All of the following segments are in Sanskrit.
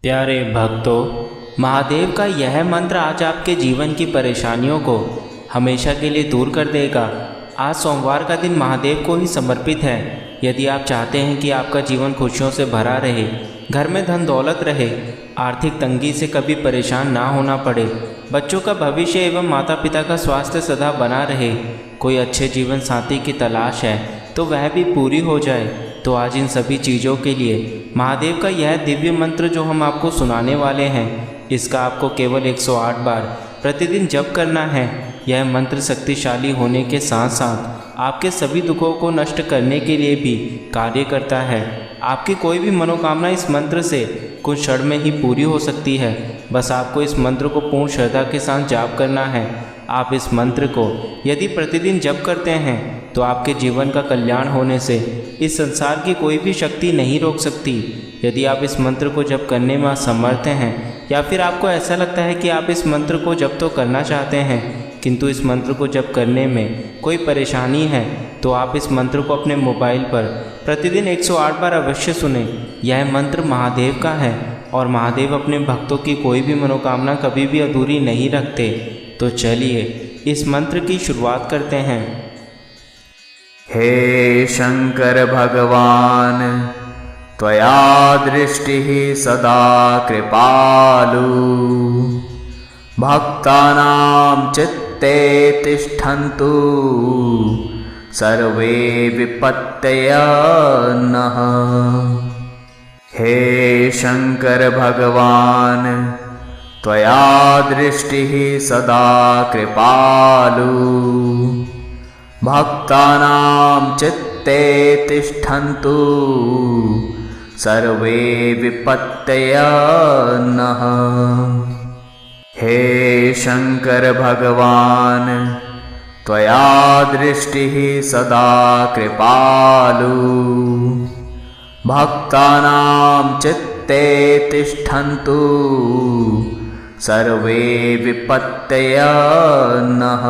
प्यारे भक्तों, महादेव का यह मंत्र आज आपके जीवन की परेशानियों को हमेशा के लिए दूर कर देगा। आज सोमवार का दिन महादेव को ही समर्पित है। यदि आप चाहते हैं कि आपका जीवन खुशियों से भरा रहे, घर में धन दौलत रहे, आर्थिक तंगी से कभी परेशान ना होना पड़े, बच्चों का भविष्य एवं माता पिता का स्वास्थ्य सदा बना रहे, कोई अच्छे जीवन साथी की तलाश है तो वह भी पूरी हो जाए, तो आज इन सभी चीज़ों के लिए महादेव का यह दिव्य मंत्र जो हम आपको सुनाने वाले हैं, इसका आपको केवल 108 बार प्रतिदिन जप करना है। यह मंत्र शक्तिशाली होने के साथ साथ आपके सभी दुखों को नष्ट करने के लिए भी कार्य करता है। आपकी कोई भी मनोकामना इस मंत्र से कुछ क्षण में ही पूरी हो सकती है। बस आपको इस मंत्र को पूर्ण श्रद्धा के साथ जाप करना है। आप इस मंत्र को यदि प्रतिदिन जप करते हैं तो आपके जीवन का कल्याण होने से इस संसार की कोई भी शक्ति नहीं रोक सकती। यदि आप इस मंत्र को जप करने में असमर्थ हैं या फिर आपको ऐसा लगता है कि आप इस मंत्र को जप तो करना चाहते हैं किंतु इस मंत्र को जप करने में कोई परेशानी है, तो आप इस मंत्र को अपने मोबाइल पर प्रतिदिन 108 बार अवश्य सुनें। यह मंत्र महादेव का है और महादेव अपने भक्तों की कोई भी मनोकामना कभी भी अधूरी नहीं रखते। तो चलिए इस मंत्र की शुरुआत करते हैं। हे शंकर भगवान, त्वया दृष्टिः सदा कृपालु, भक्तानां चित्ते तिष्ठन्तु सर्वे विपत्तयः नः। हे शंकर भगवान, त्वया दृष्टिः सदा कृपालु, भक्तानां चित्ते तिष्ठन्तु सर्वे विपत्तयः नः। हे शंकर भगवान, त्वया दृष्टिः सदा कृपालु, भक्तानां चित्ते तिष्ठन्तु सर्वे विपत्तयः नः।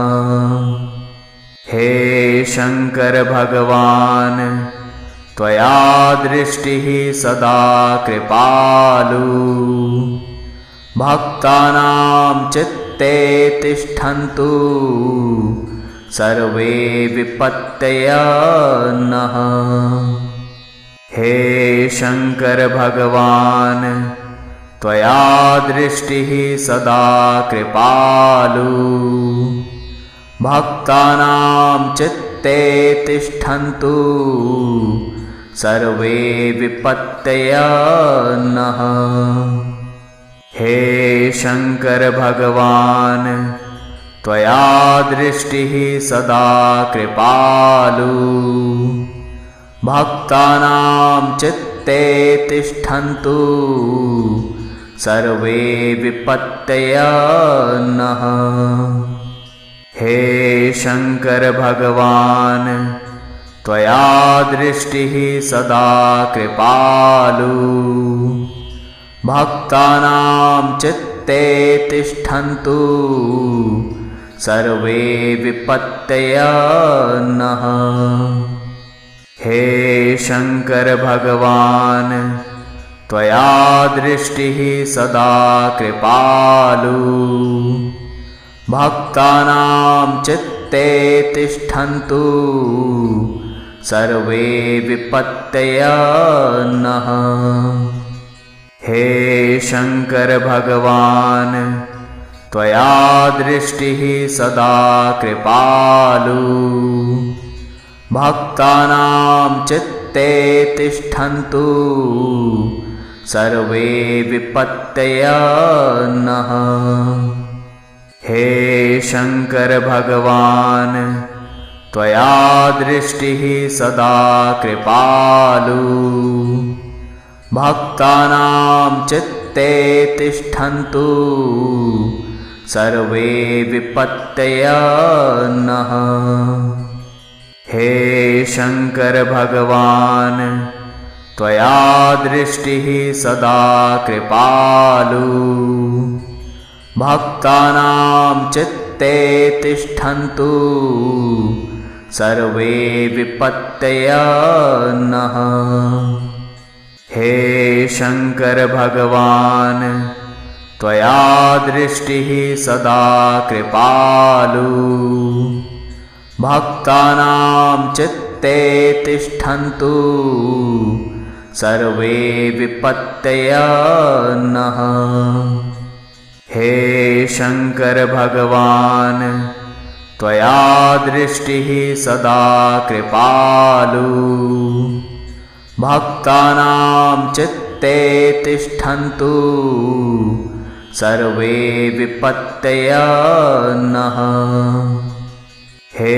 हे शंकर भगवान, त्वया दृष्टिः सदा कृपालु, भक्तानां चित्ते तिष्ठन्तु सर्वे विपत्तयः नः। हे शंकर भगवान, त्वया दृष्टिः सदा कृपालु, भक्तानां चित्ते तिष्ठन्तु सर्वे विपत्तयः नः। हे शंकर भगवान, त्वया दृष्टिः सदा कृपालु, भक्तानां चित्ते तिष्ठन्तु सर्वे विपत्तयः नः। हे शंकर भगवान, त्वया दृष्टिः सदा कृपालु, भक्तानां चित्ते तिष्ठन्तु सर्वे विपत्तयः नः। हे शंकर भगवान, त्वया दृष्टिः सदा कृपालु, भक्तानां चित्ते तिष्ठन्तु सर्वे विपत्तयः नः। हे शंकर भगवान, त्वया दृष्टिः सदा कृपालु, भक्तानां चित्ते तिष्ठन्तु सर्वे विपत्तयः नः। हे शंकर भगवान, त्वया दृष्टिः सदा कृपालु, भक्तानां चित्ते तिष्ठन्तु सर्वे विपत्तयः नः। हे शंकर भगवान, त्वया दृष्टिः सदा कृपालु, भक्तानां चित्ते तिष्ठन्तु सर्वे विपत्तयः नः। हे शंकर भगवान त्वया दृष्टिः सदा कृपालु भक्तानां चित्ते तिष्ठन्तु सर्वे विपत्तयः नः। हे शंकर भगवान त्वया दृष्टिः सदा कृपालु भक्तानां चित्ते तिष्ठन्तु सर्वे विपत्तयः नः। हे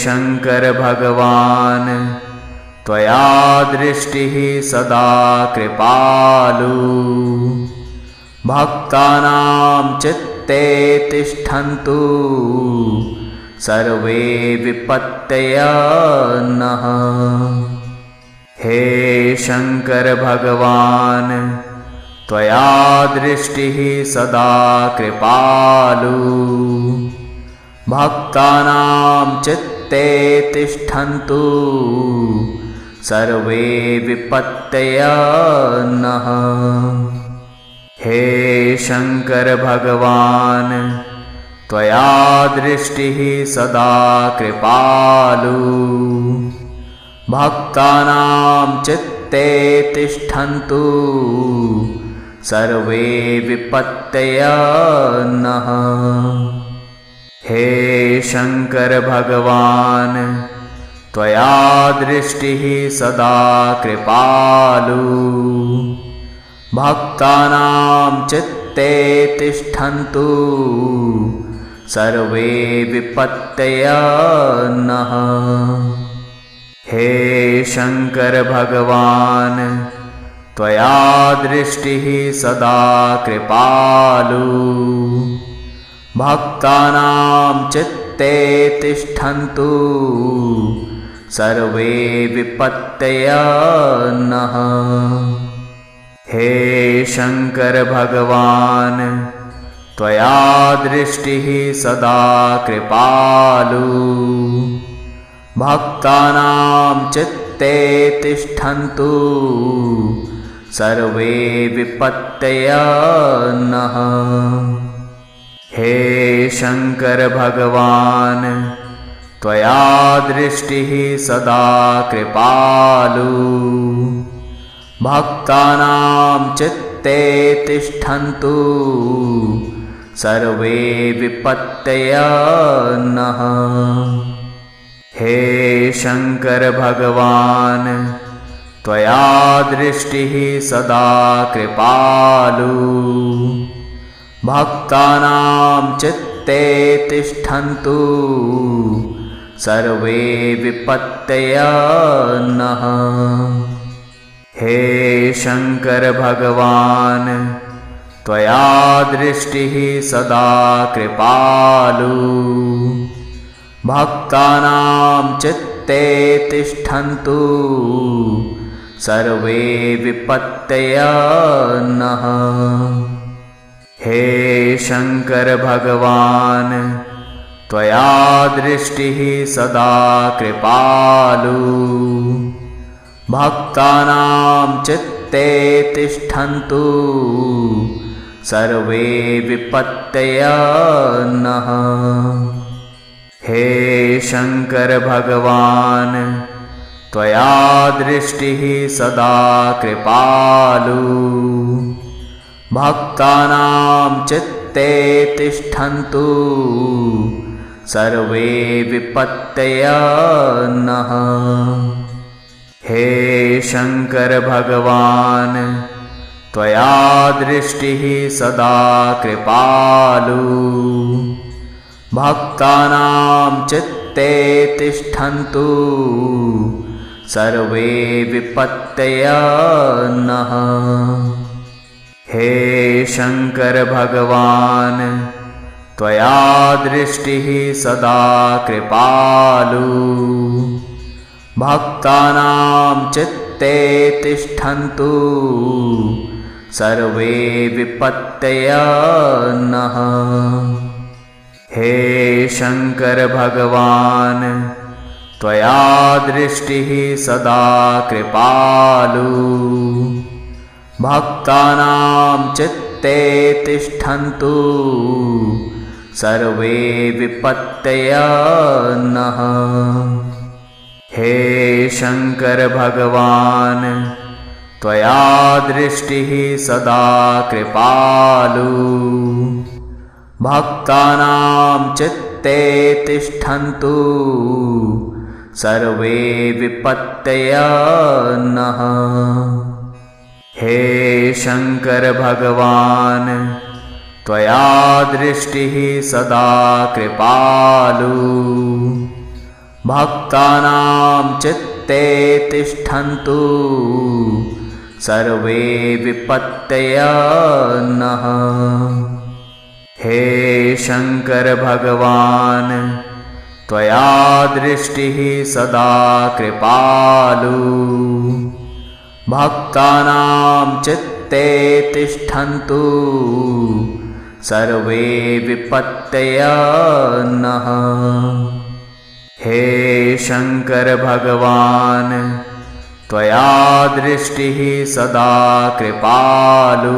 शंकर भगवान त्वया दृष्टिः सदा कृपालु भक्तानां चित्ते तिष्ठन्तु सर्वे विपत्तयः नः। हे शंकर भगवान त्वया दृष्टिः सदा कृपालु भक्तानां चित्ते तिष्ठन्तु सर्वे विपत्तयः नः। हे शंकर भगवान त्वया दृष्टिः सदा कृपालु भक्तानां चित्ते तिष्ठन्तु सर्वे विपत्तयः नः। हे शंकर भगवान त्वया दृष्टिः सदा कृपालु भक्तानां चित्ते तिष्ठन्तु सर्वे विपत्तयः नः। हे शंकर भगवान त्वया दृष्टिः सदा कृपालु भक्तानां चित्ते तिष्ठन्तु सर्वे विपत्तयः नः। हे शंकर भगवान त्वया दृष्टिः सदा कृपालु भक्तानां चित्ते तिष्ठन्तु सर्वे विपत्तयः नः। हे शंकर भगवान त्वया दृष्टिः सदा कृपालु भक्तानां चित्ते तिष्ठन्तु सर्वे विपत्तयः नः। हे शंकर भगवान त्वया दृष्टिः सदा कृपालु भक्तानां चित्ते तिष्ठन्तु सर्वे विपत्तयः नः। हे शंकर भगवान त्वया दृष्टिः सदा कृपालु भक्तानां चित्ते तिष्ठन्तु सर्वे विपत्तयः नः। हे शंकर भगवान त्वया दृष्टिः सदा कृपालु भक्तानां चित्ते तिष्ठन्तु सर्वे विपत्तयः नः। हे शंकर भगवान त्वया दृष्टिः सदा कृपालु भक्तानां चित्ते तिष्ठन्तु सर्वे विपत्तयः नः। हे शंकर भगवान त्वया दृष्टिः सदा कृपालु भक्तानां चित्ते तिष्ठन्तु सर्वे विपत्तयः नः। हे शंकर भगवान त्वया दृष्टिः सदा कृपालु भक्तानां चित्ते तिष्ठन्तु सर्वे विपत्तयः नः। हे शंकर भगवान त्वया दृष्टिः सदा कृपालु भक्तानां चित्ते तिष्ठन्तु सर्वे विपत्तयः नः। हे शंकर भगवान त्वया दृष्टिः सदा कृपालु। भक्तानां चित्ते तिष्ठन्तु सर्वे विपत्तयः नः। हे शंकर भगवान त्वया दृष्टिः सदा कृपालु। भक्तानां चित्ते तिष्ठन्तु सर्वे विपत्तयः नः। हे शंकर भगवान त्वया दृष्टिः सदा कृपालु। भक्तानां चित्ते तिष्ठन्तु सर्वे विपत्तयः नः। हे शंकर भगवान त्वया दृष्टिः सदा कृपालु।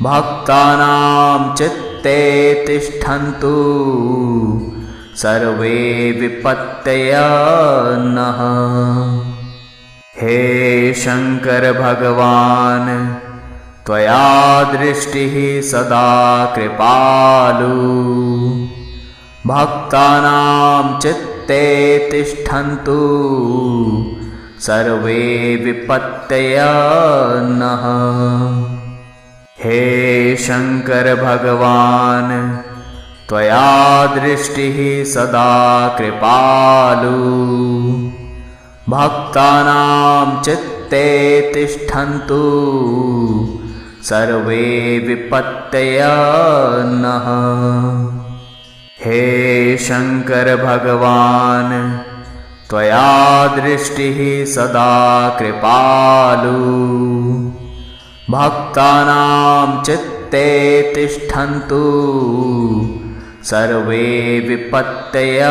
भक्तानां चित्ते तिष्ठन्तु सर्वे विपत्तयः नः। हे शंकर भगवान त्वया दृष्टिः सदा कृपालु। भक्तानां चित्ते तिष्ठन्तु सर्वे विपत्तयः नः। हे शंकर भगवान त्वया दृष्टिः सदा कृपालु। भक्तानां चित्ते तिष्ठन्तु सर्वे विपत्तयः नः। हे शंकर भगवान त्वया दृष्टिः सदा कृपालु। भक्तानां चित्ते तिष्ठन्तु सर्वे विपत्तयः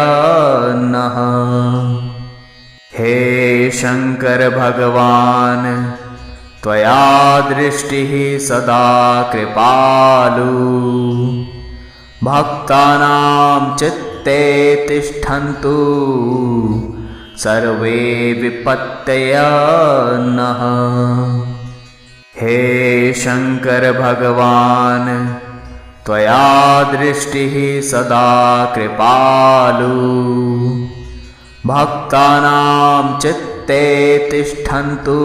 नः। हे शंकर भगवान त्वया दृष्टिः सदा कृपालु। भक्तानां चित्ते तिष्ठन्तु सर्वे विपत्तयः नः। हे शंकर भगवान त्वया दृष्टिः सदा कृपालु। भक्तानां चित्ते तिष्ठन्तु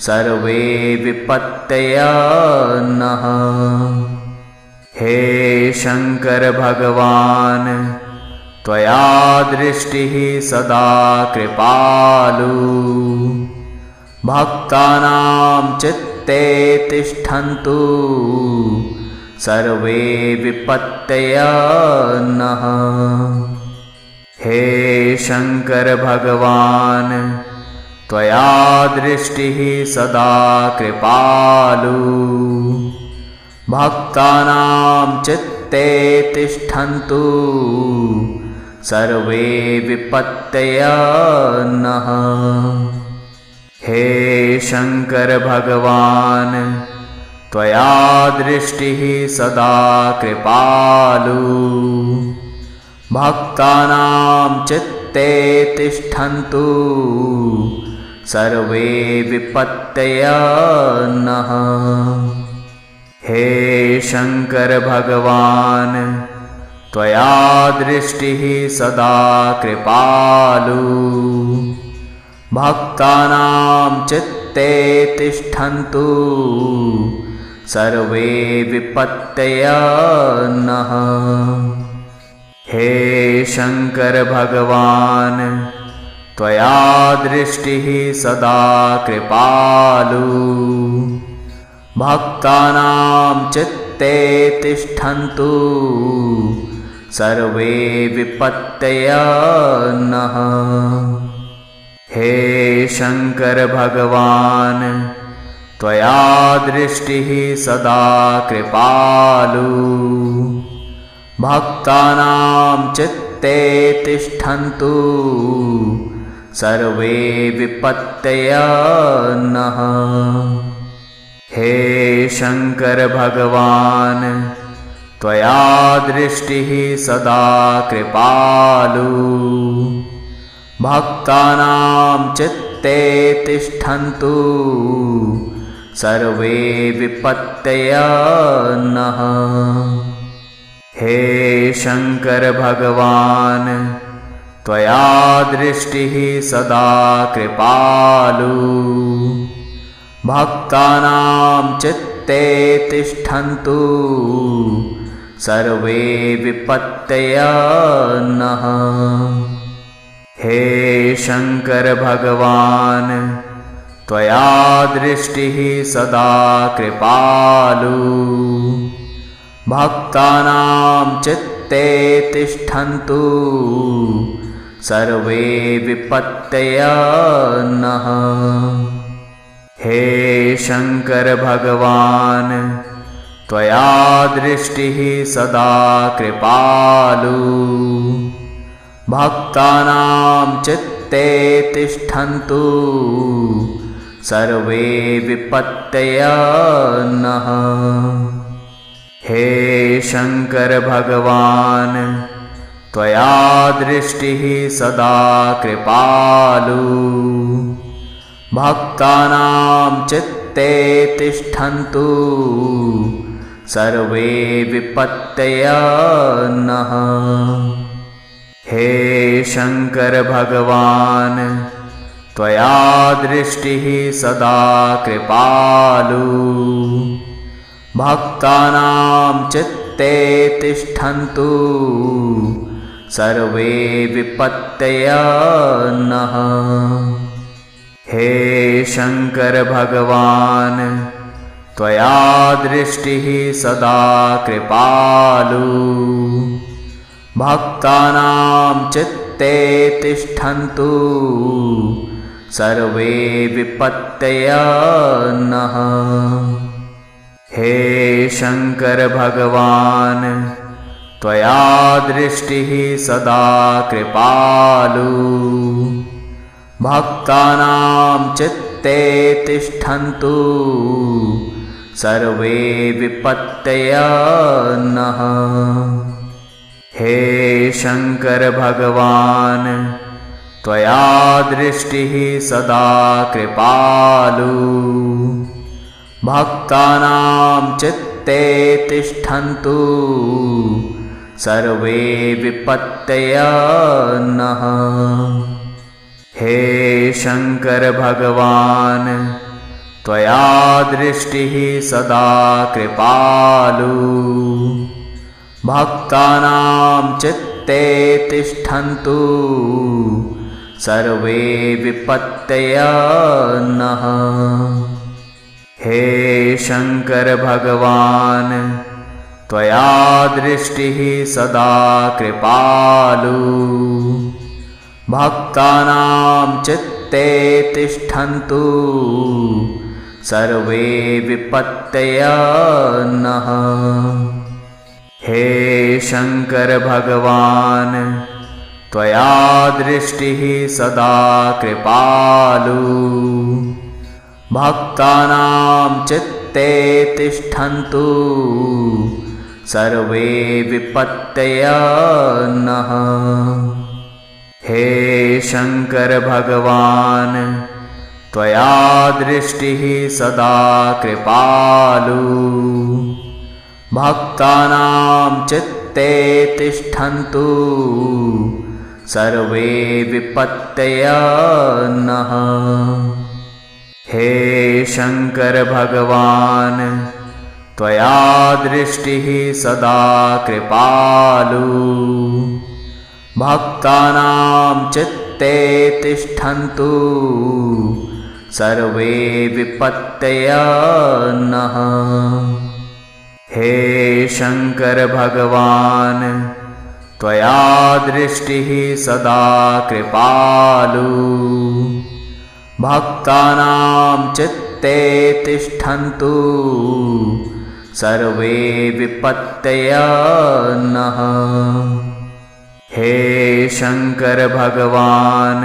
सर्वे विपत्तयः नः। हे शंकर भगवान त्वया दृष्टिः सदा कृपालु। भक्तानां चित्ते तिष्ठन्तु सर्वे विपत्तयः नः। हे शंकर भगवान त्वया दृष्टिः सदा कृपालु। भक्तानां चित्ते तिष्ठन्तु सर्वे विपत्तयः नः। हे शंकर भगवान त्वया दृष्टिः सदा कृपालु। भक्तानां चित्ते तिष्ठन्तु सर्वे विपत्तयः नः। हे शंकर भगवान त्वया दृष्टिः सदा कृपालु। भक्तानां चित्ते तिष्ठन्तु सर्वे विपत्तयः नः। हे शंकर भगवान त्वया दृष्टिः सदा कृपालु। भक्तानां चित्ते तिष्ठन्तु सर्वे विपत्तयः नः। हे शंकर भगवान त्वया दृष्टिः सदा कृपालु। भक्तानां चित्ते तिष्ठन्तु सर्वे विपत्तयः नः। हे शंकर भगवान त्वया दृष्टिः सदा कृपालु, भक्तानां चित्ते तिष्ठन्तु सर्वे विपत्तयः नः। हे शंकर भगवान त्वया दृष्टिः सदा कृपालु, भक्तानां चित्ते तिष्ठन्तु सर्वे विपत्तयः नः। हे शंकर भगवान त्वया दृष्टिः सदा कृपालु, भक्तानां चित्ते तिष्ठन्तु सर्वे विपत्तयः नः। हे शंकर भगवान त्वया दृष्टिः सदा कृपालु, भक्तानां चित्ते तिष्ठन्तु सर्वे विपत्तयः नः। हे शंकर भगवान त्वया दृष्टिः सदा कृपालु, भक्तानां चित्ते तिष्ठन्तु सर्वे विपत्तयः नः। हे शंकर भगवान त्वया दृष्टिः सदा कृपालु, भक्तानां चित्ते तिष्ठन्तु सर्वे विपत्तयः नः। हे शंकर भगवान त्वया दृष्टिः सदा कृपालु, भक्तानां चित्ते तिष्ठन्तु सर्वे विपत्तयः नः। हे शंकर भगवान त्वया दृष्टिः सदा कृपालु, भक्तानां चित्ते तिष्ठन्तु सर्वे विपत्तयः नः। हे शंकर भगवान त्वया दृष्टिः सदा कृपालु, भक्तानां चित्ते तिष्ठन्तु सर्वे विपत्तयः नः। हे शंकर भगवान त्वया दृष्टिः सदा कृपालु, भक्तानां चित्ते तिष्ठन्तु सर्वे विपत्तयः नः। हे शंकर भगवान त्वया दृष्टिः सदा कृपालु, भक्तानां चित्ते तिष्ठन्तु सर्वे विपत्तयः नः। हे शंकर भगवान त्वया दृष्टिः सदा कृपालु, भक्तानां चित्ते तिष्ठन्तु सर्वे विपत्तयः नः। हे शंकर भगवान त्वया दृष्टिः सदा कृपालु, भक्तानां चित्ते तिष्ठन्तु सर्वे विपत्तयः नः। हे शंकर भगवान त्वया दृष्टिः सदा कृपालु, भक्तानां चित्ते तिष्ठन्तु सर्वे विपत्तयः नः। हे शंकर भगवान त्वया दृष्टिः सदा कृपालु, भक्तानां चित्ते तिष्ठन्तु सर्वे विपत्तयः नः। हे शंकर भगवान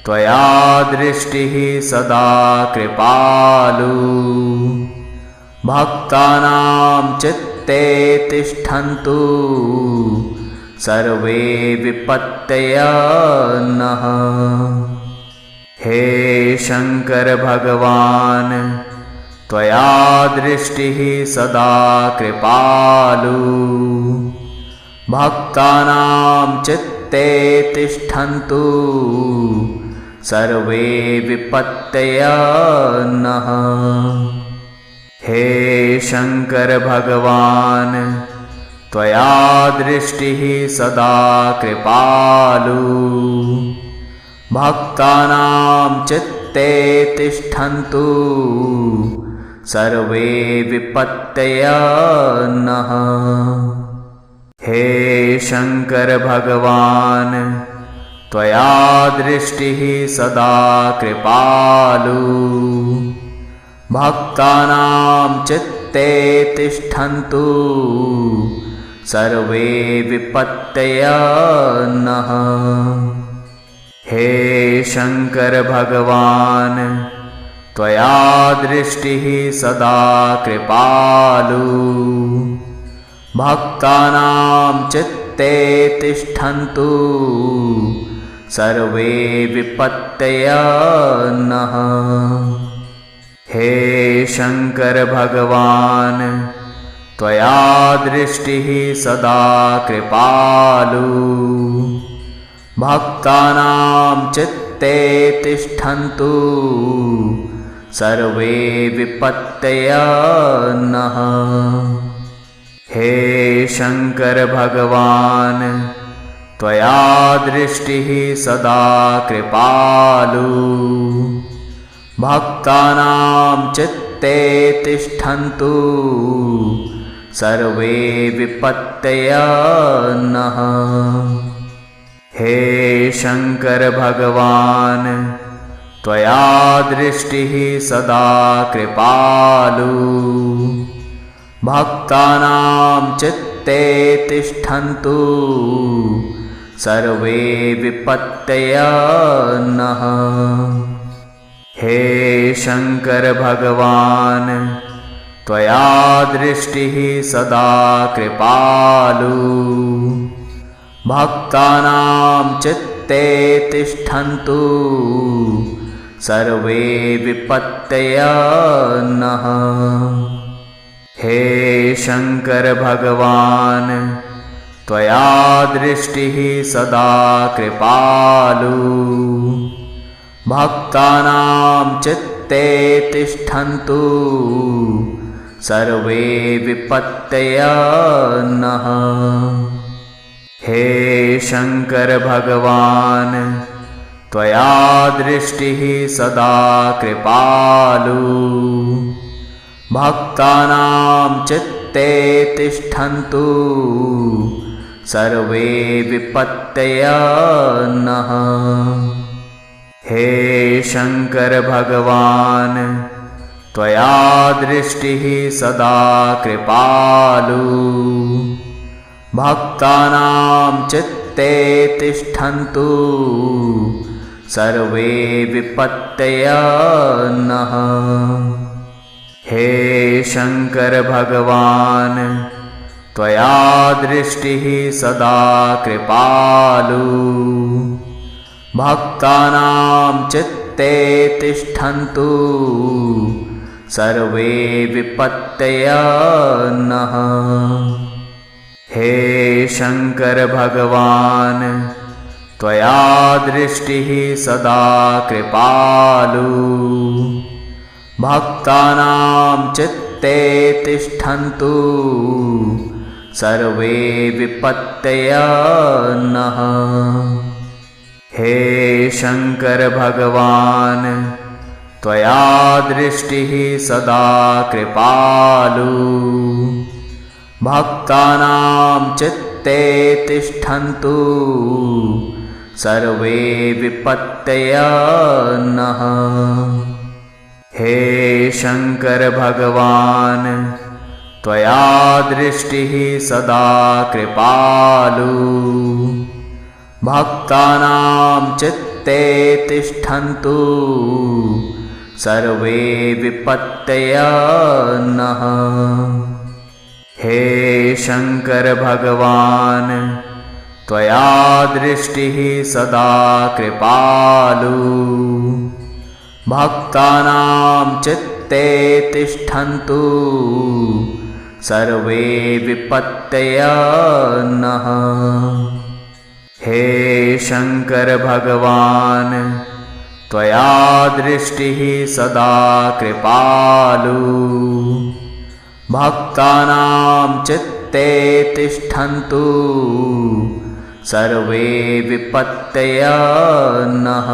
त्वया दृष्टिः सदा कृपालु भक्तानां चित्ते तिष्ठन्तु सर्वे विपत्तयः नः। हे शंकर भगवान त्वया दृष्टिः सदा कृपालु भक्तानां चित्ते तिष्ठन्तु सर्वे विपत्तयः नः। हे शंकर भगवान त्वया दृष्टिः सदा कृपालु भक्तानां चित्ते तिष्ठन्तु सर्वे विपत्तयः नः। हे शंकर भगवान त्वया दृष्टिः सदा कृपालु भक्तानां चित्ते तिष्ठन्तु सर्वे विपत्तयः नः। हे शंकर भगवान त्वया दृष्टिः सदा कृपालु भक्तानां चित्ते तिष्ठन्तु सर्वे विपत्तयः नः। हे शंकर भगवान त्वया दृष्टिः सदा कृपालु भक्तानां चित्ते तिष्ठन्तु सर्वे विपत्तयः नः। हे शंकर भगवान त्वया दृष्टिः सदा कृपालु भक्तानां चित्ते तिष्ठन्तु सर्वे विपत्तयः नः। हे शंकर भगवान त्वया दृष्टिः सदा कृपालु भक्तानां चित्ते तिष्ठन्तु सर्वे विपत्तयः नः। हे शंकर भगवान त्वया दृष्टिः सदा कृपालु भक्तानां चित्ते तिष्ठन्तु सर्वे विपत्तयः नः। हे शंकर भगवान त्वया दृष्टिः सदा कृपालु भक्तानां चित्ते तिष्ठन्तु सर्वे विपत्तयः नः। हे शंकर भगवान त्वया दृष्टिः सदा कृपालु भक्तानां चित्ते तिष्ठन्तु सर्वे विपत्तयः नः। हे शंकर भगवान त्वया दृष्टिः सदा कृपालु भक्तानां चित्ते तिष्ठन्तु सर्वे विपत्तयः नः। हे शंकर भगवान त्वया दृष्टिः सदा कृपालु भक्तानां चित्ते तिष्ठन्तु सर्वे विपत्तयः नः। हे शंकर भगवान त्वया दृष्टिः सदा कृपालु भक्तानां चित्ते तिष्ठन्तु सर्वे विपत्तयः नः। हे शंकर भगवान त्वया दृष्टिः सदा कृपालु भक्तानां चित्ते तिष्ठन्तु सर्वे विपत्तयः नः। हे शंकर भगवान त्वया दृष्टिः सदा कृपालु भक्तानां चित्ते चित्ते तिष्ठन्तु सर्वे विपत्तयः नः। हे शंकर भगवान् त्वया दृष्टिः सदा कृपालु भक्तानां चित्ते तिष्ठन्तु सर्वे विपत्तयः नः। हे शंकर भगवान् त्वया दृष्टिः सदा कृपालु भक्तानां चित्ते तिष्ठन्तु सर्वे विपत्तयः नः।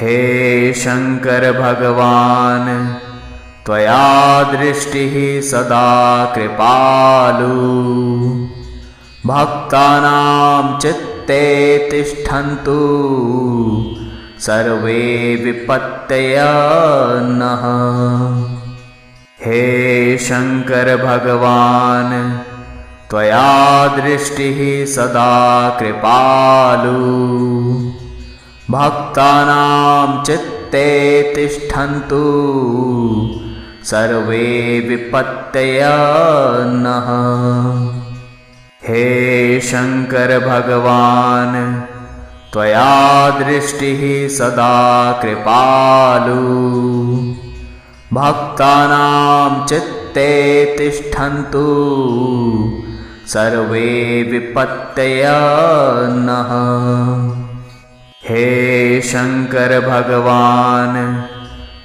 हे शंकर भगवान् त्वया दृष्टिः सदा कृपालु भक्तानां चित्ते तिष्ठन्तु सर्वे विपत्तयः नः। हे शंकर भगवान् त्वया दृष्टिः सदा कृपालु भक्तानां चित्ते तिष्ठन्तु सर्वे विपत्तयः नः। हे शंकर भगवान् त्वया दृष्टिः सदा कृपालु भक्तानां चित्ते तिष्ठन्तु सर्वे विपत्तयः नः। हे शंकर भगवान्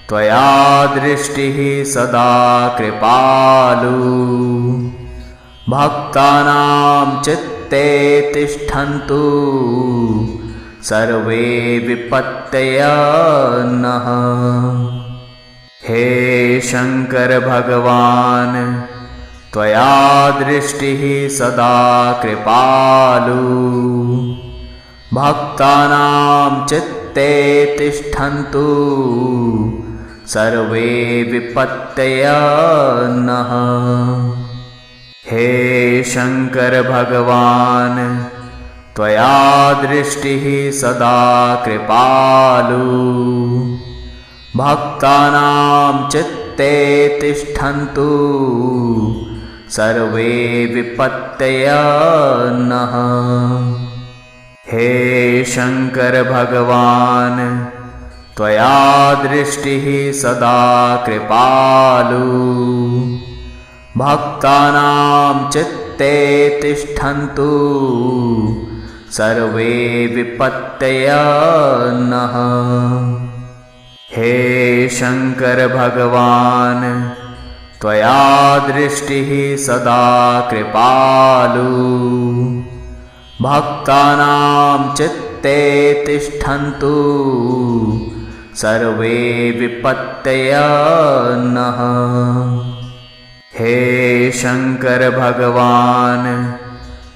त्वया दृष्टिः सदा कृपालु भक्तानां चित्ते तिष्ठन्तु सर्वे विपत्तयः नः। हे शंकर भगवान् त्वया दृष्टिः सदा कृपालु भक्तानां चित्ते तिष्ठन्तु सर्वे विपत्तयः नः। हे शंकर भगवान् त्वया दृष्टिः सदा कृपालु भक्तानां चित्ते तिष्ठन्तु सर्वे विपत्तयः नः। हे शंकर भगवान् त्वया दृष्टिः सदा कृपालु भक्तानां चित्ते तिष्ठन्तु सर्वे विपत्तयः नः। हे शंकर भगवान् त्वया दृष्टिः सदा कृपालु भक्तानां चित्ते तिष्ठन्तु सर्वे विपत्तयः नः। हे शंकर भगवान्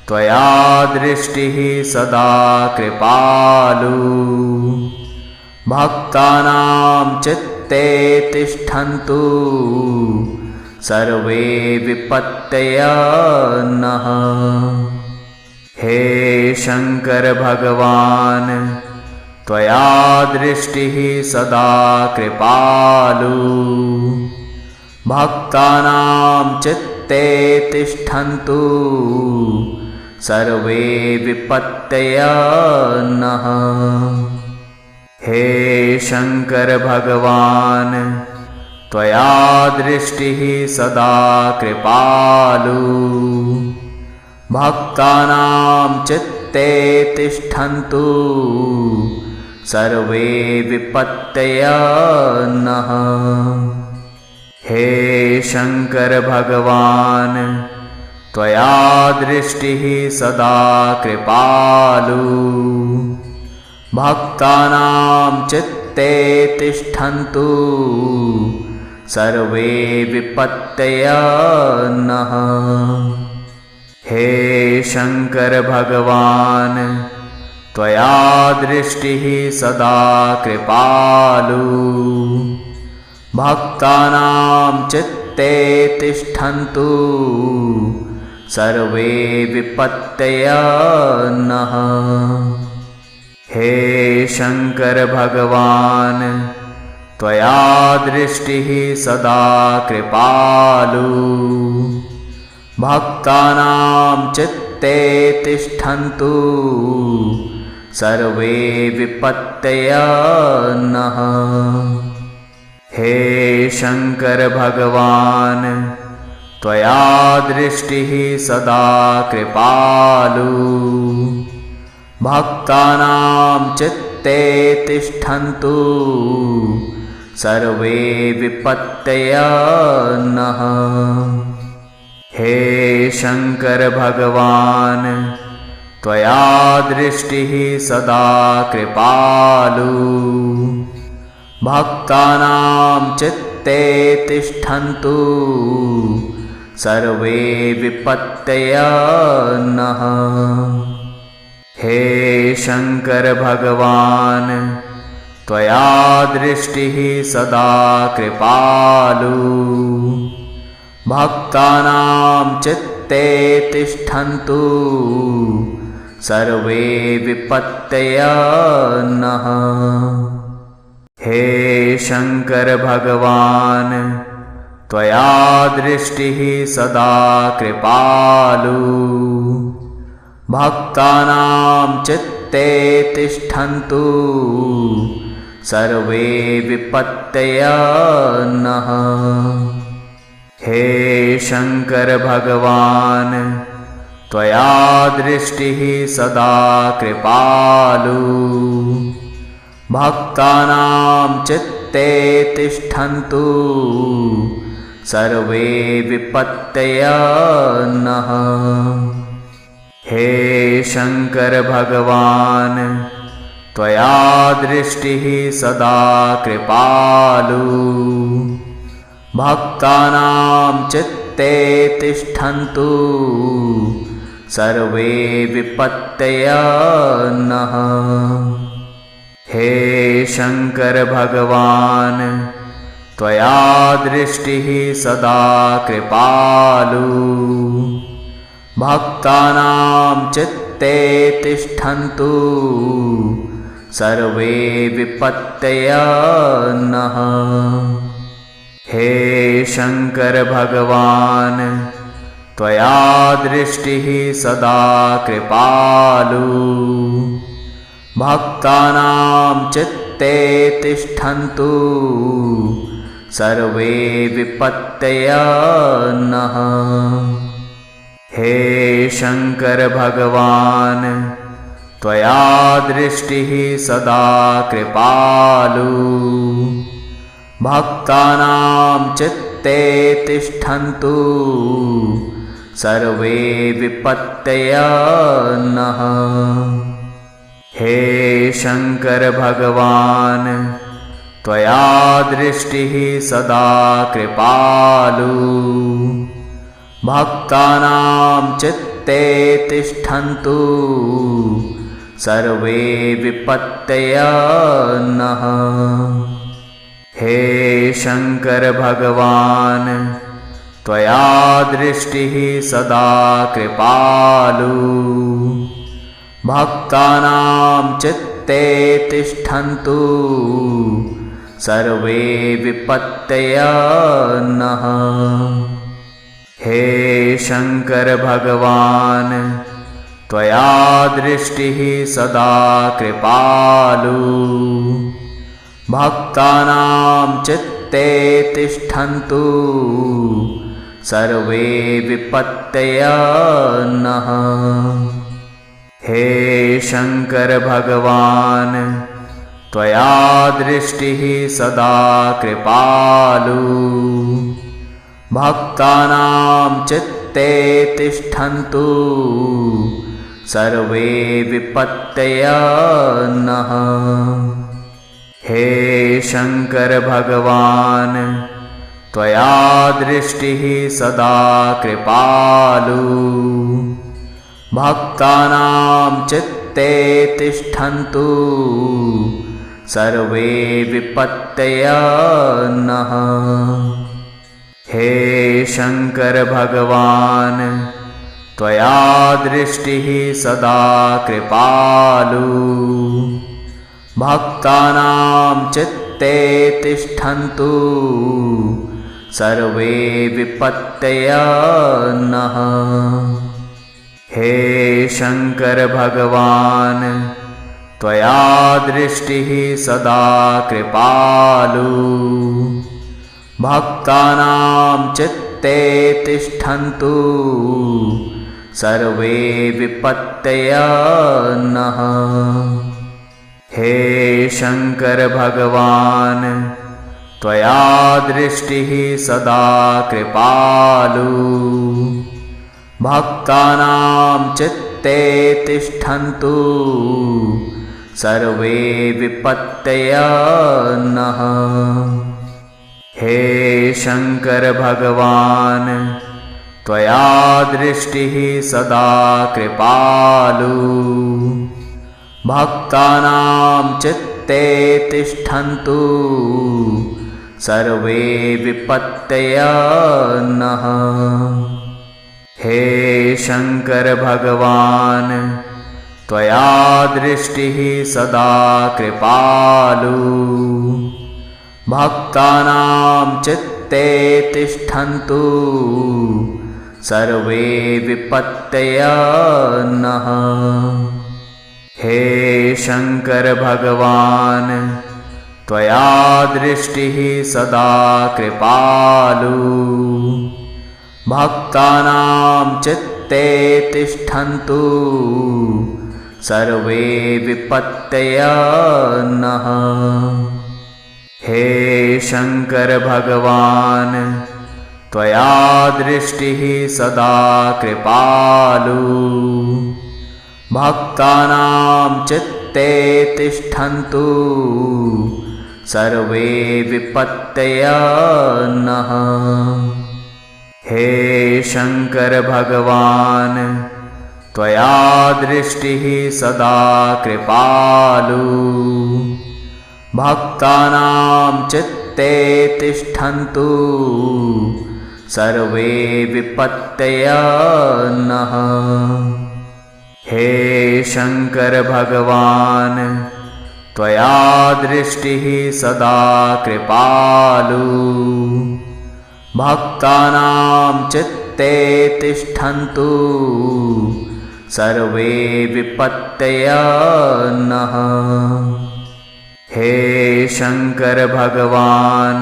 त्वया दृष्टिः सदा कृपालु भक्तानां चित्ते तिष्ठन्तु सर्वे विपत्तयः नः। हे शंकर भगवान् त्वया दृष्टिः सदा कृपालु भक्तानां चित्ते तिष्ठन्तु सर्वे विपत्तयः नः। हे शंकर भगवान् त्वया दृष्टिः सदा कृपालु भक्तानां चित्ते तिष्ठन्तु सर्वे विपत्तयः नः। हे शंकर भगवान् त्वया दृष्टिः सदा कृपालु भक्तानां चित्ते तिष्ठन्तु सर्वे विपत्तयः नः। हे शंकर भगवान् त्वया दृष्टिः सदा कृपालु भक्तानां चित्ते तिष्ठन्तु सर्वे विपत्तयः नः। हे शंकर भगवान त्वया दृष्टिः सदा कृपालु भक्तानां चित्ते तिष्ठन्तु सर्वे विपत्तयः नः। हे शंकर भगवान त्वया दृष्टिः सदा कृपालु भक्तानां चित्ते तिष्ठन्तु सर्वे विपत्तयः नः। हे शंकर भगवान त्वया दृष्टिः सदा कृपालु भक्तानां चित्ते तिष्ठन्तु सर्वे विपत्तयः नः। हे शंकर भगवान त्वया दृष्टिः सदा कृपालु भक्तानां चित्ते तिष्ठन्तु सर्वे विपत्तयः नः। हे शंकर भगवान त्वया दृष्टिः सदा कृपालु भक्तानां चित्ते तिष्ठन्तु सर्वे विपत्तयः नः। हे शंकर भगवान त्वया दृष्टिः सदा कृपालु भक्तानां चित्ते तिष्ठन्तु सर्वे विपत्तयः नः। हे शंकर भगवान त्वया दृष्टिः सदा कृपालु भक्तानां चित्ते तिष्ठन्तु सर्वे विपत्तयः नः। हे शंकर भगवान त्वया दृष्टिः सदा कृपालु भक्तानां चित्ते तिष्ठन्तु सर्वे विपत्तयः नः। हे शंकर भगवान त्वया दृष्टिः सदा कृपालु भक्तानां चित्ते तिष्ठन्तु सर्वे विपत्तयः नः। हे शंकर भगवान त्वया दृष्टिः सदा कृपालु भक्तानां चित्ते तिष्ठन्तु सर्वे विपत्तयः नः। हे शंकर भगवान त्वया दृष्टिः सदा कृपालु भक्तानां चित्ते तिष्ठन्तु सर्वे विपत्तयः नः। हे शंकर भगवान त्वया दृष्टिः सदा कृपालु भक्तानां चित्ते तिष्ठन्तु सर्वे विपत्तयः नः। हे शंकर भगवान त्वया दृष्टिः सदा कृपालु भक्तानां चित्ते तिष्ठन्तु सर्वे विपत्तयः नः। हे शंकर भगवान त्वया दृष्टिः सदा कृपालु भक्तानां चित्ते तिष्ठन्तु सर्वे विपत्तयः नः। हे शंकर भगवान त्वया दृष्टिः सदा कृपालु भक्तानां चित्ते तिष्ठन्तु सर्वे विपत्तयः नः। हे शंकर भगवान त्वया दृष्टिः सदा कृपालु भक्तानां चित्ते तिष्ठन्तु सर्वे विपत्तयः नः। हे शंकर भगवान त्वया दृष्टिः सदा कृपालु भक्तानां चित्ते तिष्ठन्तु सर्वे विपत्तयः नः। हे शंकर भगवान त्वया दृष्टिः सदा कृपालु भक्तानां चित्ते तिष्ठन्तु सर्वे विपत्तयः नः। हे शंकर भगवान त्वया दृष्टिः सदा कृपालु भक्तानां चित्ते तिष्ठन्तु सर्वे विपत्तयः नः। हे शंकर भगवान त्वया दृष्टिः सदा कृपालु भक्तानां चित्ते तिष्ठन्तु सर्वे विपत्तयः नः। हे शंकर भगवान त्वया दृष्टिः सदा कृपालु भक्तानां चित्ते तिष्ठन्तु सर्वे विपत्तयः नः। हे शंकर भगवान त्वया दृष्टिः सदा कृपालु भक्तानां चित्ते तिष्ठन्तु सर्वे विपत्तयः नः। हे शंकर भगवान त्वया दृष्टिः सदा कृपालु भक्तानां चित्ते तिष्ठन्तु सर्वे विपत्तयः नः। हे शंकर भगवान त्वया दृष्टिः सदा कृपालु भक्तानां चित्ते तिष्ठन्तु सर्वे विपत्तयः नः। हे शंकर भगवान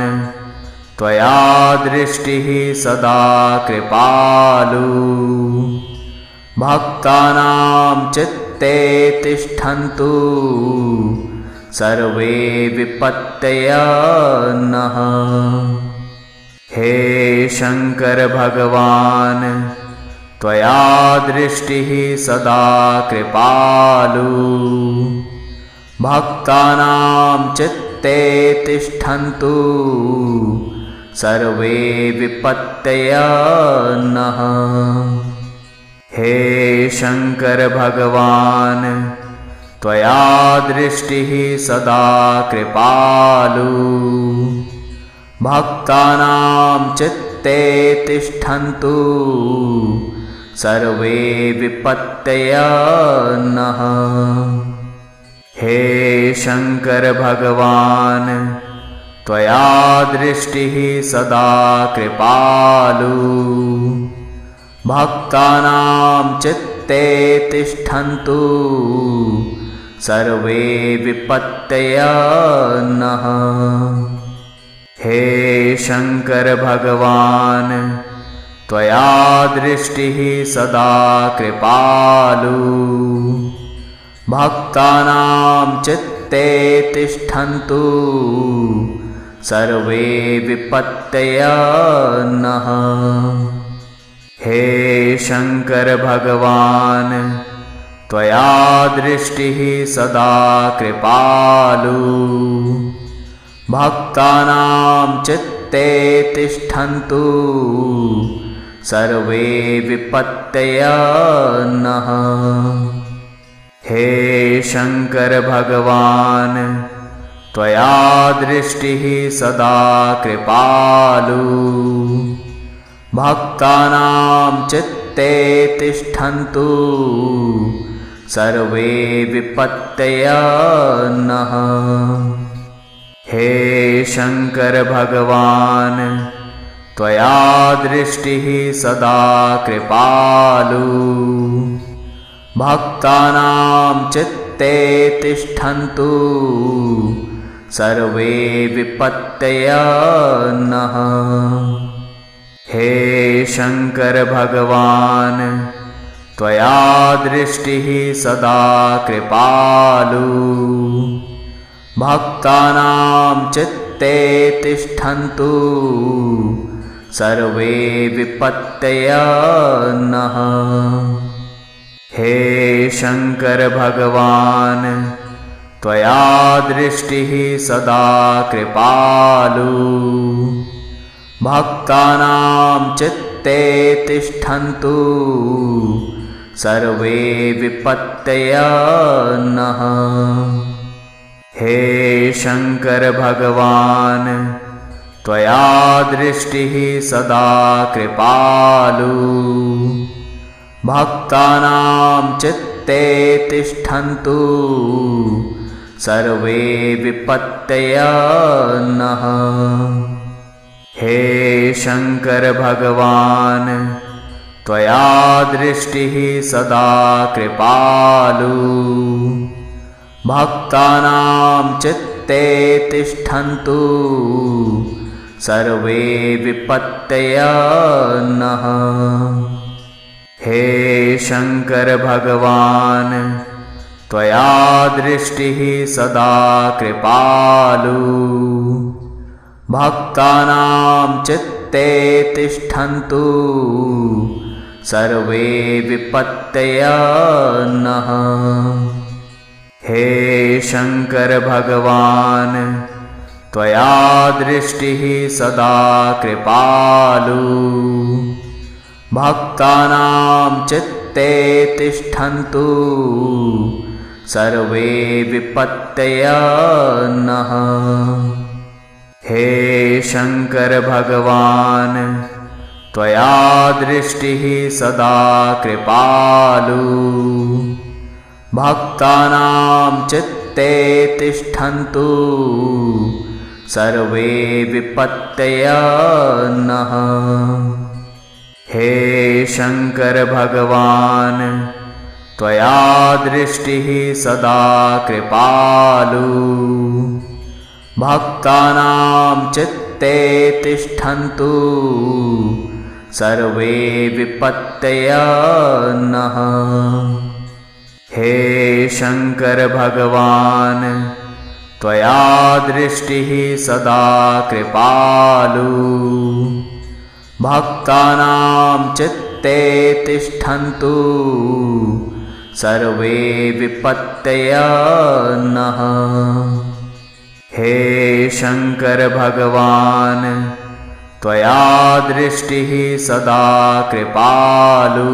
त्वया दृष्टिः सदा कृपालु भक्तानां चित्ते तिष्ठन्तु सर्वे विपत्तयः नः। हे शंकर भगवान त्वया दृष्टिः सदा कृपालु भक्तानां चित्ते तिष्ठन्तु सर्वे विपत्तयः नः। हे शंकर भगवान त्वया दृष्टिः सदा कृपालु भक्तानां चित्ते तिष्ठन्तु सर्वे विपत्तयः नः। हे शंकर भगवान त्वया दृष्टिः सदा कृपालु भक्तानां चित्ते तिष्ठन्तु सर्वे विपत्तयः नः। हे शंकर भगवान त्वया दृष्टिः सदा कृपालु भक्तानां चित्ते तिष्ठन्तु सर्वे विपत्तयः नः। हे शंकर भगवान त्वया दृष्टिः सदा कृपालु भक्तानां चित्ते तिष्ठन्तु सर्वे विपत्तयः नः। हे शंकर भगवान त्वया दृष्टिः सदा कृपालु भक्तानां चित्ते चित्ते तिष्ठन्तु सर्वे विपत्तयः नः। हे शंकर भगवान् त्वया दृष्टिः सदा कृपालु भक्तानां चित्ते तिष्ठन्तु सर्वे विपत्तयः नः। हे शंकर भगवान् त्वया दृष्टिः सदा कृपालु भक्तानां चित्ते तिष्ठन्तु सर्वे विपत्तयः नः। हे शंकर भगवान् त्वया दृष्टिः सदा कृपालु भक्तानां चित्ते तिष्ठन्तु सर्वे विपत्तयः नः। हे शंकर भगवान् त्वया दृष्टिः सदा कृपालु भक्तानां चित्ते तिष्ठन्तु सर्वे विपत्तयः नः। हे शंकर भगवान् त्वया दृष्टिः सदा कृपालु भक्तानां चित्ते तिष्ठन्तु सर्वे विपत्तयः नः। हे शंकर भगवान् त्वया दृष्टिः सदा कृपालु भक्तानां चित्ते तिष्ठन्तु सर्वे विपत्तयः नः। हे शंकर भगवान् त्वया दृष्टिः सदा कृपालु भक्तानां चित्ते तिष्ठन्तु सर्वे विपत्तयः नः। हे शंकर भगवान् त्वया दृष्टिः सदा कृपालु भक्तानां चित्ते तिष्ठन्तु सर्वे विपत्तयः नः। हे शंकर भगवान् त्वया दृष्टिः सदा कृपालु भक्तानां चित्ते तिष्ठन्तु सर्वे विपत्तयः नः। हे शंकर भगवान् त्वया दृष्टिः सदा कृपालु भक्तानां चित्ते तिष्ठन्तु सर्वे विपत्तयः नः। हे शंकर भगवान् त्वया दृष्टिः सदा कृपालु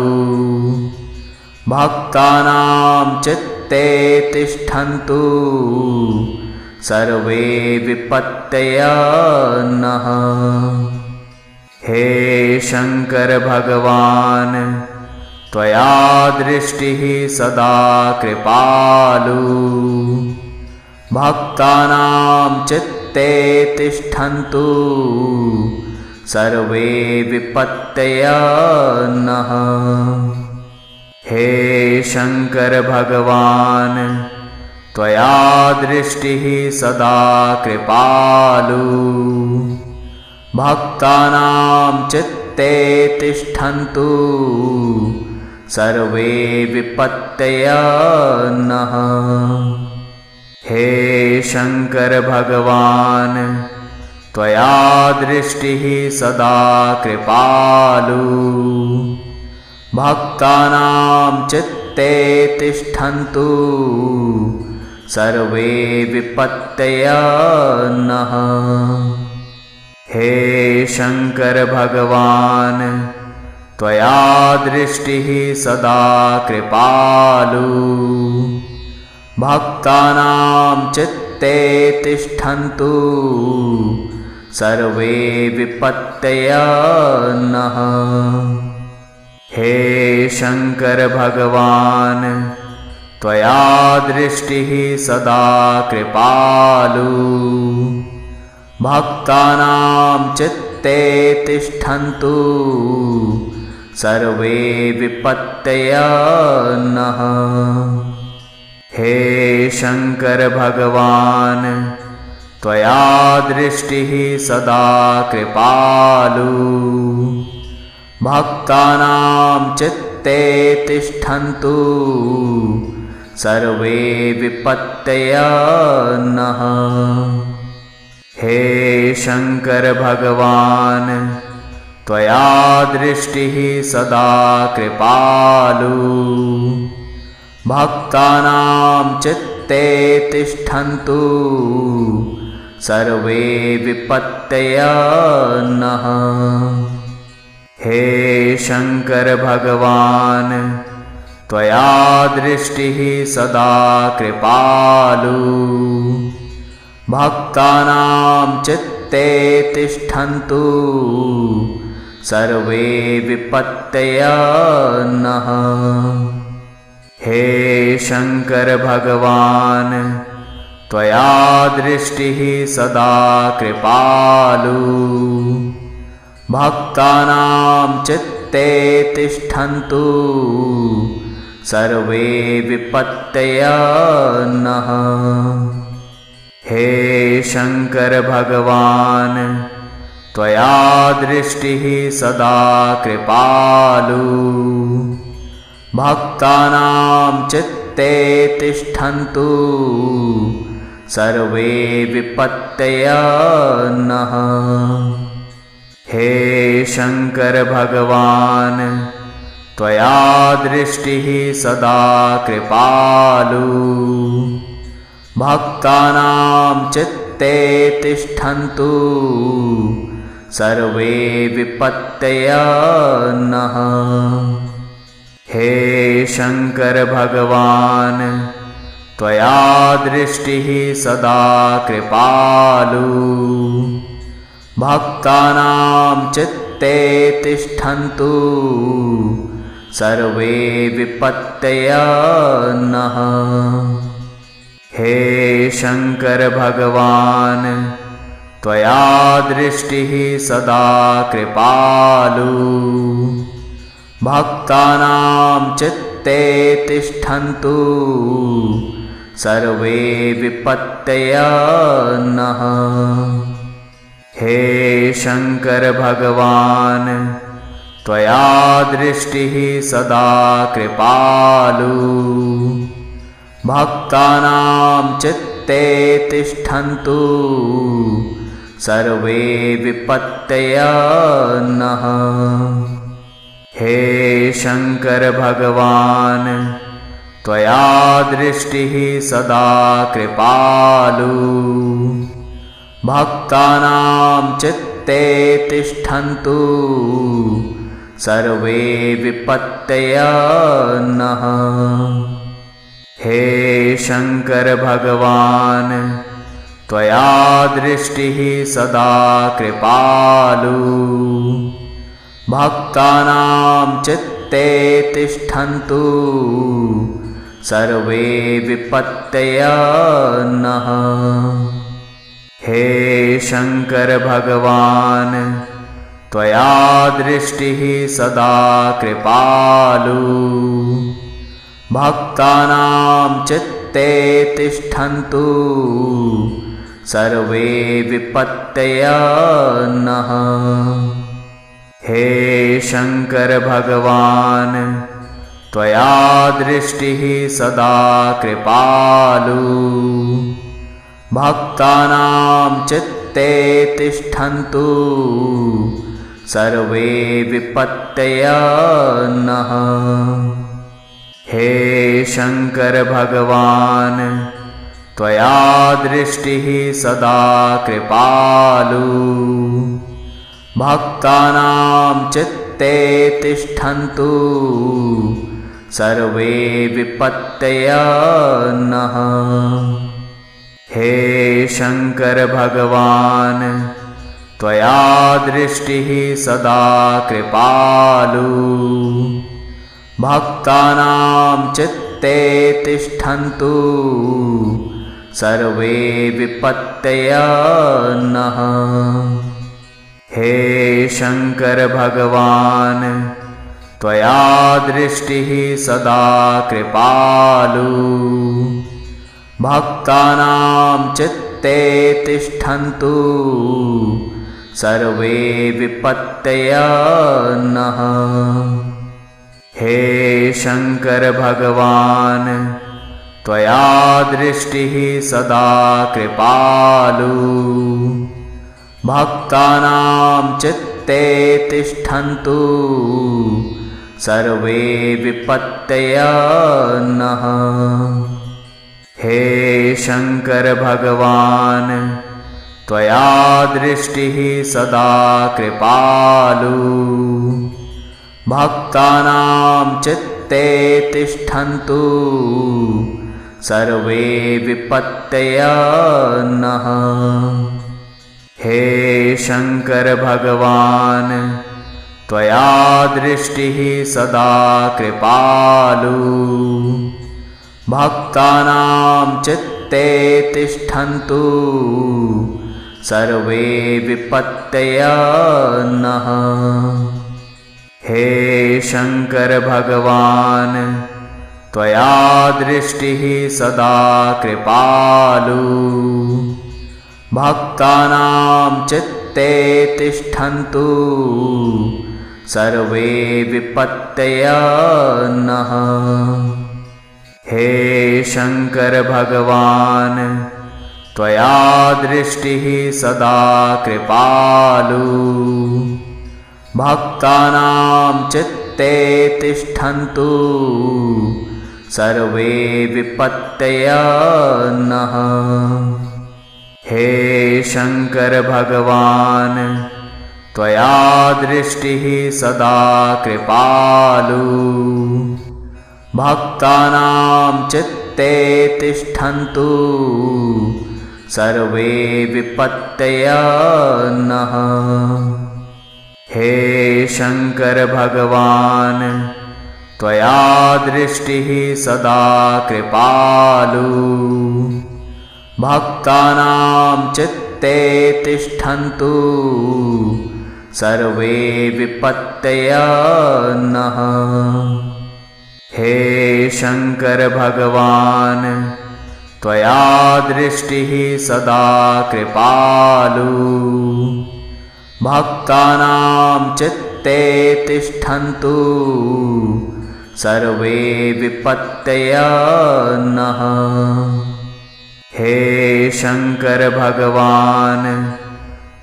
भक्तानां चित्ते तिष्ठन्तु सर्वे विपत्तयः नः। हे शंकर भगवान् त्वया दृष्टिः सदा कृपालु भक्तानां चित्ते तिष्ठन्तु सर्वे विपत्तयः नः। हे शंकर भगवान् त्वया दृष्टिः सदा कृपालु भक्तानां चित्ते तिष्ठन्तु सर्वे विपत्तयः नः। हे शंकर भगवान् त्वया दृष्टिः सदा कृपालु भक्तानां चित्ते तिष्ठन्तु सर्वे विपत्तयः नः। हे शंकर भगवान् त्वया दृष्टिः सदा कृपालु भक्तानां चित्ते तिष्ठन्तु सर्वे विपत्तयः नः। हे शंकर भगवान त्वया दृष्टिः सदा कृपालु भक्तानां चित्ते तिष्ठन्तु सर्वे विपत्तयः नः। हे शंकर भगवान त्वया दृष्टिः सदा कृपालु भक्तानां चित्ते तिष्ठन्तु सर्वे विपत्तयः नः। हे शंकर भगवान त्वया दृष्टिः सदा कृपालु भक्तानां चित्ते तिष्ठन्तु सर्वे विपत्तयः नः। हे शंकर भगवान त्वया दृष्टिः सदा कृपालु भक्तानां चित्ते तिष्ठन्तु सर्वे विपत्तयः नः। हे शंकर भगवान त्वया दृष्टिः सदा कृपालु भक्तानां चित्ते तिष्ठन्तु सर्वे विपत्तयः नः। हे शंकर भगवान त्वया दृष्टिः सदा कृपालु भक्तानां चित्ते तिष्ठन्तु सर्वे विपत्तयः नः। हे शंकर भगवान त्वया दृष्टिः सदा कृपालु भक्तानां चित्ते तिष्ठन्तु सर्वे विपत्तयः नः। हे शंकर भगवान त्वया दृष्टिः सदा कृपालु भक्तानां चित्ते तिष्ठन्तु सर्वे विपत्तयः नः। हे शंकर भगवान त्वया दृष्टिः सदा कृपालु भक्तानां चित्ते तिष्ठन्तु सर्वे विपत्तयः नः। हे शंकर भगवान त्वया दृष्टिः सदा कृपालु भक्तानां चित्ते तिष्ठन्तु सर्वे विपत्तयः नः। हे शंकर भगवान त्वया दृष्टिः सदा कृपालु भक्तानां चित्ते तिष्ठन्तु सर्वे विपत्तयः नः। हे शंकर भगवान त्वया दृष्टिः सदा कृपालु भक्तानां चित्ते तिष्ठन्तु सर्वे विपत्तयः नः। हे शंकर भगवान त्वया दृष्टिः सदा कृपालु भक्तानां चित्ते तिष्ठन्तु सर्वे विपत्तयः नः। हे शंकर भगवान त्वया दृष्टिः सदा कृपालु भक्तानां चित्ते तिष्ठन्तु सर्वे विपत्तयः नः। हे शंकर भगवान त्वया दृष्टिः सदा कृपालु भक्तानां चित्ते तिष्ठन्तु सर्वे विपत्तयः नः। हे शंकर भगवान त्वया दृष्टिः सदा कृपालु भक्तानां चित्ते तिष्ठन्तु सर्वे विपत्तयः नः। हे शंकर भगवान त्वया दृष्टिः सदा कृपालु भक्तानां चित्ते तिष्ठन्तु सर्वे विपत्तयः नः। हे शंकर भगवान त्वया दृष्टिः सदा कृपालु भक्तानां चित्ते तिष्ठन्तु सर्वे विपत्तयः नः। हे शंकर भगवान त्वया दृष्टिः सदा कृपालु भक्तानां चित्ते तिष्ठन्तु सर्वे विपत्तयः नः। हे शंकर भगवान त्वया दृष्टिः सदा कृपालु भक्तानां चित्ते तिष्ठन्तु सर्वे विपत्तयः नः। हे शंकर भगवान त्वया दृष्टिः सदा कृपालु भक्तानां चित्ते तिष्ठन्तु सर्वे विपत्तयः नः। हे शंकर भगवान त्वया दृष्टिः सदा कृपालु भक्तानां चित्ते तिष्ठन्तु सर्वे विपत्तयः नः। हे शंकर भगवान त्वया दृष्टिः सदा कृपालु भक्तानां चित्ते तिष्ठन्तु सर्वे विपत्तयः नः। हे शंकर भगवान त्वया दृष्टिः सदा कृपालु भक्तानां चित्ते तिष्ठन्तु सर्वे विपत्तयः नः। हे शंकर भगवान त्वया दृष्टिः सदा कृपालु भक्तानां चित्ते तिष्ठन्तु सर्वे विपत्तयः नः। हे शंकर भगवान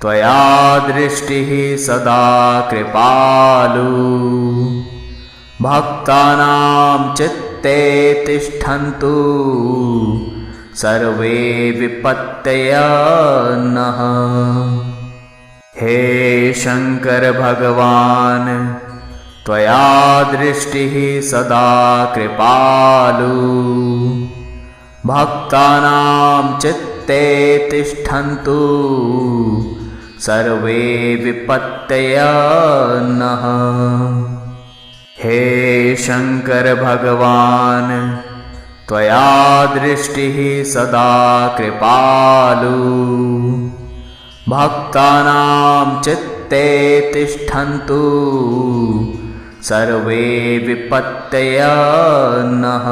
त्वया दृष्टिः सदा कृपालु भक्तानां चित्ते तिष्ठन्तु सर्वे विपत्तयः नः। हे शंकर भगवान त्वया दृष्टिः सदा कृपालु भक्तानां चित्ते तिष्ठन्तु सर्वे विपत्तयः नः। हे शंकर भगवान त्वया दृष्टिः सदा कृपालु भक्तानां चित्ते तिष्ठन्तु सर्वे विपत्तयः नः।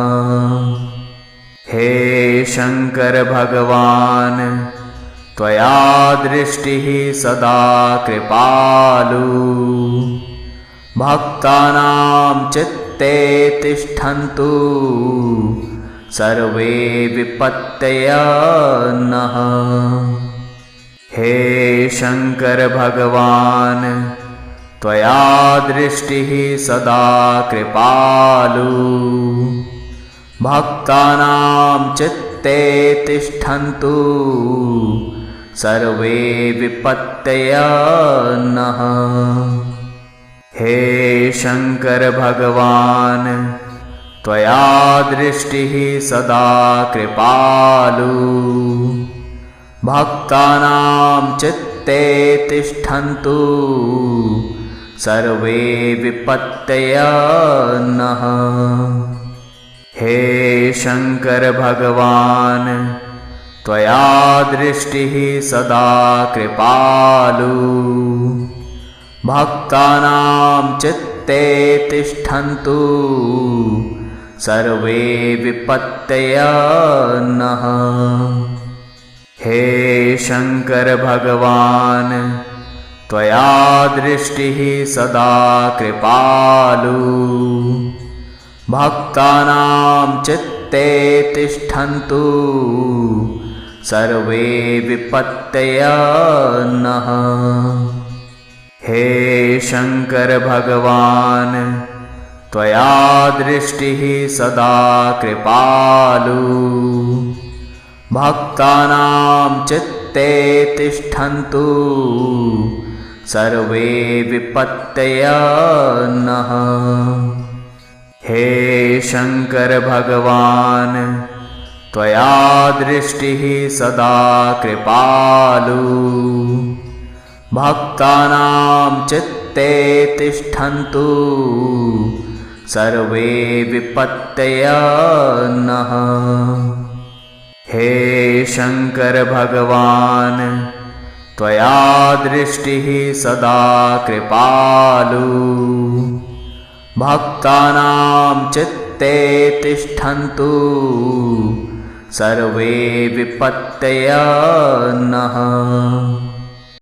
हे शंकर भगवान त्वया दृष्टिः सदा कृपालु भक्तानां चित्ते तिष्ठन्तु सर्वे विपत्तयः नः। हे शंकर भगवान त्वया दृष्टिः सदा कृपालु भक्तानां चित्ते तिष्ठन्तु सर्वे विपत्तयः नः। हे शंकर भगवान त्वया दृष्टिः सदा कृपालु भक्तानां चित्ते चित्ते तिष्ठन्तु सर्वे विपत्तयः नः। हे शंकर भगवान त्वया दृष्टिः सदा कृपालु भक्तानां चित्ते तिष्ठन्तु सर्वे विपत्तयः नः। हे शंकर भगवान त्वया दृष्टिः सदा कृपालु भक्तानां चित्ते तिष्ठन्तु सर्वे विपत्तयः नः। हे शंकर भगवान त्वया दृष्टिः सदा कृपालु भक्तानां चित्ते तिष्ठन्तु सर्वे विपत्तयः नः। हे शंकर भगवान त्वया दृष्टिः सदा कृपालु भक्तानां चित्ते तिष्ठन्तु सर्वे विपत्तयः नः। हे शंकर भगवान त्वया दृष्टिः सदा कृपालु भक्तानां चित्ते तिष्ठन्तु सर्वे विपत्तयः नः।